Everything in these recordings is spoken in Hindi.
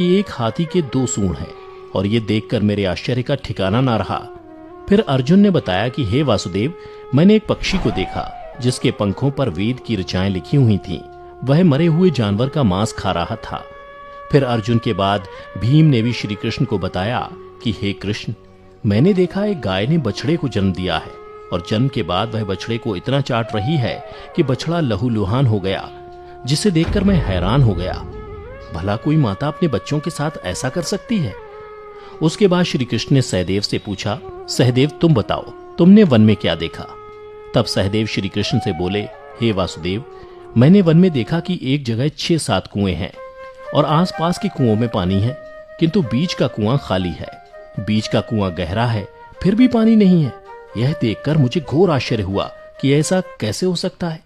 कि एक हाथी के 2 सूंड हैं, और ये देखकर मेरे आश्चर्य का ठिकाना ना रहा। फिर अर्जुन ने बताया कि हे वासुदेव, मैंने एक पक्षी को देखा जिसके पंखों पर वेद की ऋचाएं लिखी हुई थीं। वह मरे हुए जानवर का मांस खा रहा था। फिर अर्जुन के बाद भीम ने भी श्री कृष्ण को बताया कि हे कृष्ण, मैंने देखा एक गाय ने बछड़े को जन्म दिया है, और जन्म के बाद वह बछड़े को इतना चाट रही है कि बछड़ा लहूलुहान हो गया, जिसे देखकर मैं हैरान हो गया। भला कोई माता अपने बच्चों के साथ ऐसा कर सकती है? उसके बाद श्री कृष्ण ने सहदेव से पूछा, सहदेव तुम बताओ, तुमने वन में क्या देखा? तब सहदेव श्री कृष्ण से बोले, हे वासुदेव, मैंने वन में देखा कि एक जगह 6-7 कुएं हैं, और आसपास के कुओं में पानी है, किंतु बीच का कुआं खाली है। बीच का कुआं गहरा है, फिर भी पानी नहीं है। यह देखकर मुझे घोर आश्चर्य हुआ कि ऐसा कैसे हो सकता है।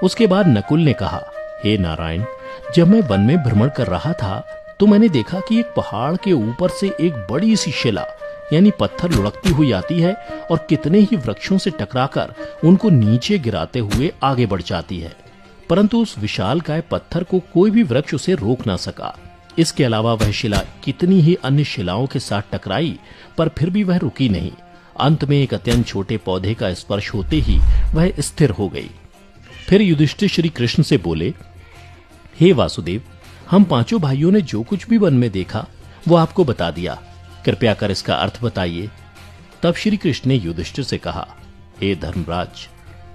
उसके बाद नकुल ने कहा, हे नारायण, जब मैं वन में भ्रमण कर रहा था तो मैंने देखा कि एक पहाड़ के ऊपर से एक बड़ी सी शिला यानी पत्थर लुढ़कती हुई आती है और कितने ही वृक्षों से टकराकर उनको नीचे गिराते हुए आगे बढ़ जाती है, परंतु उस विशालकाय पत्थर को कोई भी वृक्ष उसे रोक ना सका। इसके अलावा वह शिला कितनी ही अन्य शिलाओं के साथ टकराई, पर फिर भी वह रुकी नहीं। अंत में एक अत्यंत छोटे पौधे का स्पर्श होते ही वह स्थिर हो गई। फिर युधिष्ठिर श्री कृष्ण से बोले, हे वासुदेव, हम 5 भाइयों ने जो कुछ भी वन में देखा वो आपको बता दिया, कृपया कर इसका अर्थ बताइए। तब श्री कृष्ण ने युधिष्ठिर से कहा, हे धर्मराज,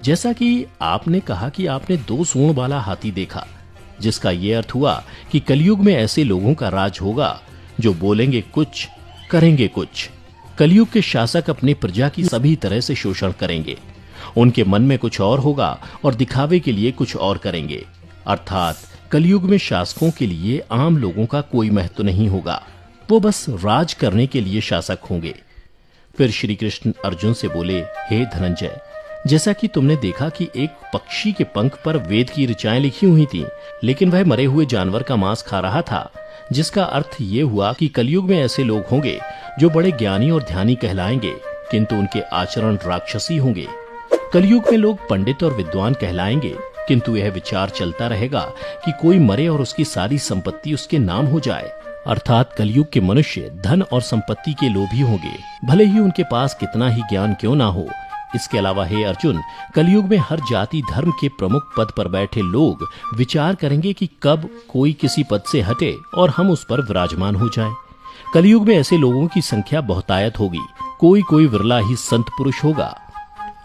जैसा कि आपने कहा कि आपने 2 सूंड वाला हाथी देखा, जिसका यह अर्थ हुआ कि कलयुग में ऐसे लोगों का राज होगा जो बोलेंगे कुछ, करेंगे कुछ। कलयुग के शासक अपनी प्रजा की सभी तरह से शोषण करेंगे। उनके मन में कुछ और होगा और दिखावे के लिए कुछ और करेंगे। अर्थात कलयुग में शासकों के लिए आम लोगों का कोई महत्व नहीं होगा, वो बस राज करने के लिए शासक होंगे। फिर श्री कृष्ण अर्जुन से बोले, हे धनंजय, जैसा कि तुमने देखा कि एक पक्षी के पंख पर वेद की ऋचाएं लिखी हुई थीं, लेकिन वह मरे हुए जानवर का मांस खा रहा था, जिसका अर्थ ये हुआ कि कलयुग में ऐसे लोग होंगे जो बड़े ज्ञानी और ध्यानी कहलाएंगे, किंतु उनके आचरण राक्षसी होंगे। कलयुग में लोग पंडित और विद्वान कहलाएंगे, किंतु यह विचार चलता रहेगा कि कोई मरे और उसकी सारी संपत्ति उसके नाम हो जाए। अर्थात कलयुग के मनुष्य धन और संपत्ति के लोभी होंगे, भले ही उनके पास कितना ही ज्ञान क्यों ना हो। इसके अलावा हे अर्जुन, कलयुग में हर जाति धर्म के प्रमुख पद पर बैठे लोग विचार करेंगे कि कब कोई किसी पद से हटे और हम उस पर विराजमान हो जाएं। कलयुग में ऐसे लोगों की संख्या बहुतायत होगी, कोई कोई विरला ही संत पुरुष होगा।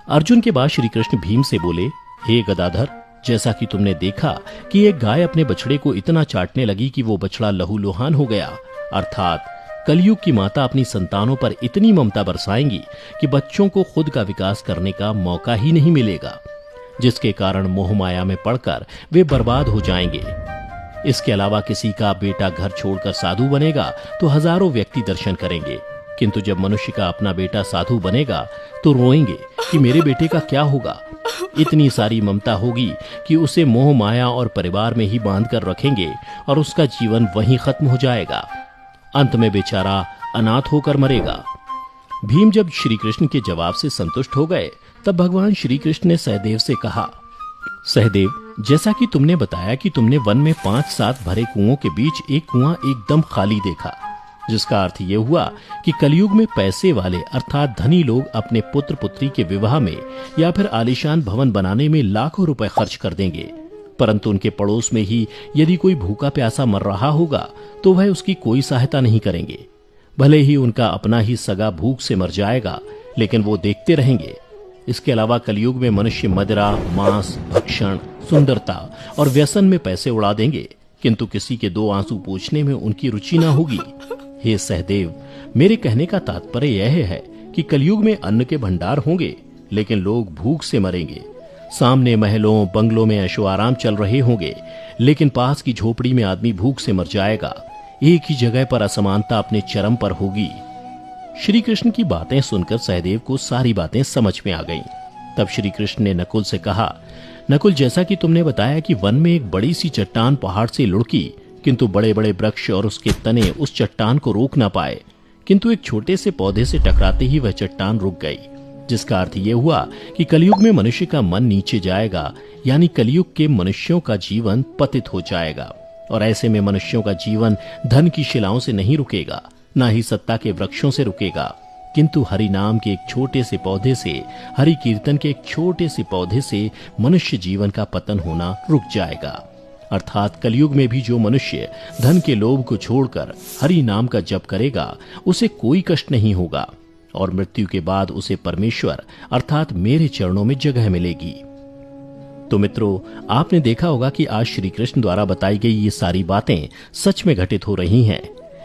अर्जुन के बाद श्री कृष्ण भीम से बोले, हे गदाधर, जैसा कि तुमने देखा कि एक गाय अपने बछड़े को इतना चाटने लगी कि वो बछड़ा लहूलुहान हो गया, अर्थात कलयुग की माता अपनी संतानों पर इतनी ममता बरसाएंगी कि बच्चों को खुद का विकास करने का मौका ही नहीं मिलेगा, जिसके कारण मोह माया में पड़कर वे बर्बाद हो जाएंगे। इसके अलावा किसी का बेटा घर छोड़कर साधु बनेगा तो हजारों व्यक्ति दर्शन करेंगे, किंतु जब मनुष्य का अपना बेटा साधु बनेगा तो रोएंगे कि मेरे बेटे का क्या होगा। इतनी सारी ममता होगी कि उसे मोह माया और परिवार में ही बांध कर रखेंगे और उसका जीवन वहीं खत्म हो जाएगा। अंत में बेचारा अनाथ होकर मरेगा। भीम जब श्री कृष्ण के जवाब से संतुष्ट हो गए, तब भगवान श्री कृष्ण ने सहदेव से कहा, सहदेव, जैसा कि तुमने बताया कि तुमने वन में 5-7 भरे कुओं के बीच एक कुआं एकदम खाली देखा, जिसका अर्थ यह हुआ कि कलयुग में पैसे वाले अर्थात धनी लोग अपने पुत्र पुत्री के विवाह में या फिर आलीशान भवन बनाने में लाखों रुपए खर्च कर देंगे, परंतु उनके पड़ोस में ही यदि कोई भूखा प्यासा मर रहा होगा तो वह उसकी कोई सहायता नहीं करेंगे। भले ही उनका अपना ही सगा भूख से मर जाएगा, लेकिन वो देखते रहेंगे। इसके अलावा कलयुग में मनुष्य मदिरा, मांस, भक्षण, सुंदरता और व्यसन में पैसे उड़ा देंगे, किंतु किसी के 2 आंसू पूछने में उनकी रुचि ना होगी। हे सहदेव, मेरे कहने का तात्पर्य यह है कि कलयुग में अन्न के भंडार होंगे, लेकिन लोग भूख से मरेंगे। सामने महलों बंगलों में ऐशो आराम चल रहे होंगे, लेकिन पास की झोपड़ी में आदमी भूख से मर जाएगा। एक ही जगह पर असमानता अपने चरम पर होगी। श्री कृष्ण की बातें सुनकर सहदेव को सारी बातें समझ में आ गईं। तब श्री कृष्ण ने नकुल से कहा, नकुल, जैसा कि तुमने बताया कि वन में एक बड़ी सी चट्टान पहाड़ से लुढ़की, किंतु बड़े बड़े वृक्ष और उसके तने उस चट्टान को रोक ना पाए, किंतु एक छोटे से पौधे से टकराते ही वह चट्टान रुक गई, जिसका अर्थ यह हुआ कि कलयुग में मनुष्य का मन नीचे जाएगा, यानी कलयुग के मनुष्यों का जीवन पतित हो जाएगा। और ऐसे में मनुष्यों का जीवन धन की शिलाओं से नहीं रुकेगा, ना ही सत्ता के वृक्षों से रुकेगा, किंतु हरि नाम के एक छोटे से पौधे से, हरि कीर्तन के एक छोटे से पौधे से मनुष्य जीवन का पतन होना रुक जाएगा। अर्थात कलयुग में भी जो मनुष्य धन के लोभ को छोड़कर हरि नाम का जप करेगा, उसे कोई कष्ट नहीं होगा और मृत्यु के बाद उसे परमेश्वर अर्थात मेरे चरणों में जगह मिलेगी। तो मित्रों, आपने देखा होगा कि आज श्री कृष्ण द्वारा बताई गई ये सारी बातें सच में घटित हो रही हैं।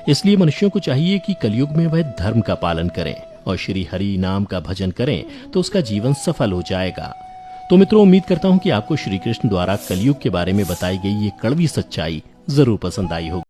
इसलिए मनुष्यों को चाहिए कि कलयुग में वह धर्म का पालन करें और श्री हरि नाम का भजन करें, तो उसका जीवन सफल हो जाएगा। तो मित्रों, उम्मीद करता हूं कि आपको श्री कृष्ण द्वारा कलयुग के बारे में बताई गई ये कड़वी सच्चाई जरूर पसंद आई होगी।